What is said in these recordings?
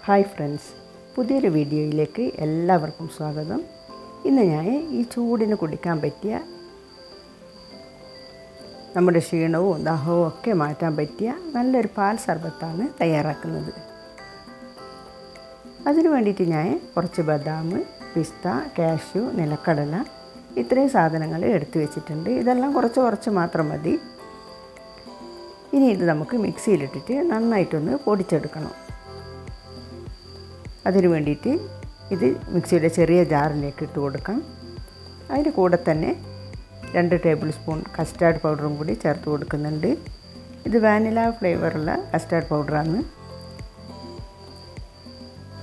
Hi friends, പുതിയൊരു വീഡിയോയിലേക്ക് എല്ലാവർക്കും സ്വാഗതം. ഇന്ന് ഞാൻ ഈ ചൂടിന് കുടിക്കാൻ പറ്റിയ, നമ്മുടെ ക്ഷീണവും ദാഹവും ഒക്കെ മാറ്റാൻ പറ്റിയ നല്ലൊരു പാൽ സർബത്താണ് തയ്യാറാക്കുന്നത്. അതിനു വേണ്ടിയിട്ട് ഞാൻ കുറച്ച് ബദാം, പിസ്ത, കാഷ്യൂ, നിലക്കടല ഇത്രയും സാധനങ്ങൾ എടുത്തു വെച്ചിട്ടുണ്ട്. ഇതെല്ലാം കുറച്ച് മാത്രം മതി. ഇനി ഇത് നമുക്ക് മിക്സിയിലിട്ടിട്ട് നന്നായിട്ടൊന്ന് പൊടിച്ചെടുക്കണം. അതിന് വേണ്ടിയിട്ട് ഇത് മിക്സിയുടെ ചെറിയ ജാറിലേക്ക് ഇട്ട് കൊടുക്കാം. അതിൻ്റെ കൂടെ തന്നെ 2 ടേബിൾ സ്പൂൺ കസ്റ്റാർഡ് പൗഡറും കൂടി ചേർത്ത് കൊടുക്കുന്നുണ്ട്. ഇത് വാനില ഫ്ലേവറുള്ള കസ്റ്റാർഡ് പൗഡറാണ്.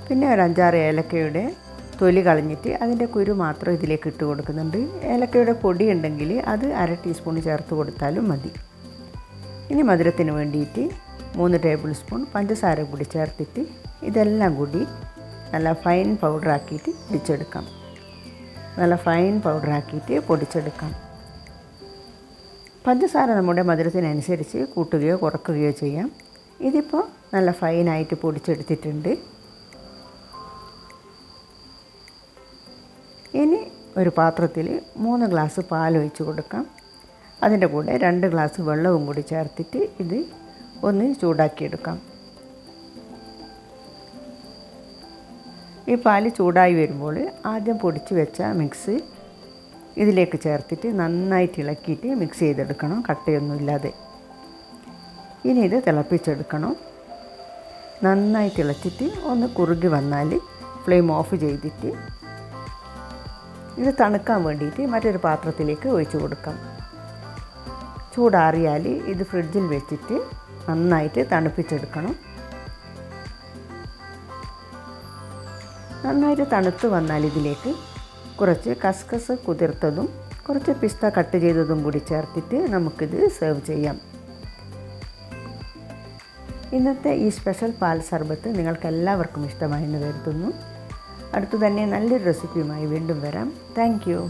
പിന്നെ ഒരു 5-6 ഏലക്കയുടെ തൊലി കളഞ്ഞിട്ട് അതിൻ്റെ കുരു മാത്രം ഇതിലേക്ക് ഇട്ട് കൊടുക്കുന്നുണ്ട്. ഏലക്കയുടെ പൊടി ഉണ്ടെങ്കിൽ അത് 1/2 ടീസ്പൂൺ ചേർത്ത് കൊടുത്താലും മതി. ഇനി മധുരത്തിന് വേണ്ടിയിട്ട് 3 ടേബിൾ സ്പൂൺ പഞ്ചസാര കൂടി ചേർത്തിട്ട് ഇതെല്ലാം കൂടി നല്ല ഫൈൻ പൗഡറാക്കിയിട്ട് പൊടിച്ചെടുക്കാം. പഞ്ചസാര നമ്മുടെ മധുരത്തിനനുസരിച്ച് കൂട്ടുകയോ കുറയ്ക്കുകയോ ചെയ്യാം. ഇതിപ്പോൾ നല്ല ഫൈനായിട്ട് പൊടിച്ചെടുത്തിട്ടുണ്ട്. ഇനി ഒരു പാത്രത്തിൽ 3 ഗ്ലാസ് പാൽ ഒഴിച്ച് കൊടുക്കാം. അതിൻ്റെ കൂടെ 2 ഗ്ലാസ് വെള്ളവും കൂടി ചേർത്തിട്ട് ഇത് ഒന്ന് ചൂടാക്കിയെടുക്കാം. ഈ പാൽ ചൂടായി വരുമ്പോൾ ആദ്യം പൊടിച്ച് വെച്ച മിക്സ് ഇതിലേക്ക് ചേർത്തിട്ട് നന്നായിട്ട് ഇളക്കിയിട്ട് മിക്സ് ചെയ്തെടുക്കണം, കട്ടയൊന്നുമില്ലാതെ. ഇനി ഇത് തിളപ്പിച്ചെടുക്കണം. നന്നായി തിളച്ചിട്ട് ഒന്ന് കുറുകി വന്നാൽ ഫ്ലെയിം ഓഫ് ചെയ്തിട്ട് ഇത് തണുക്കാൻ വേണ്ടിയിട്ട് മറ്റൊരു പാത്രത്തിലേക്ക് ഒഴിച്ച് കൊടുക്കാം. ചൂടാറിയാൽ ഇത് ഫ്രിഡ്ജിൽ വെച്ചിട്ട് നന്നായിട്ട് തണുപ്പിച്ചെടുക്കണം. നന്നായിട്ട് തണുത്ത് വന്നാൽ ഇതിലേക്ക് കുറച്ച് കസ്കസ് കുതിർത്തതും കുറച്ച് പിസ്ത കട്ട് ചെയ്തതും കൂടി ചേർത്തിട്ട് നമുക്കിത് സെർവ് ചെയ്യാം. ഇന്നത്തെ ഈ സ്പെഷ്യൽ പാൽ സർബത്ത് നിങ്ങൾക്ക് എല്ലാവർക്കും ഇഷ്ടമായെന്ന് കരുതുന്നു. അടുത്തു തന്നെ നല്ലൊരു റെസിപ്പിയുമായി വീണ്ടും വരാം. Thank you.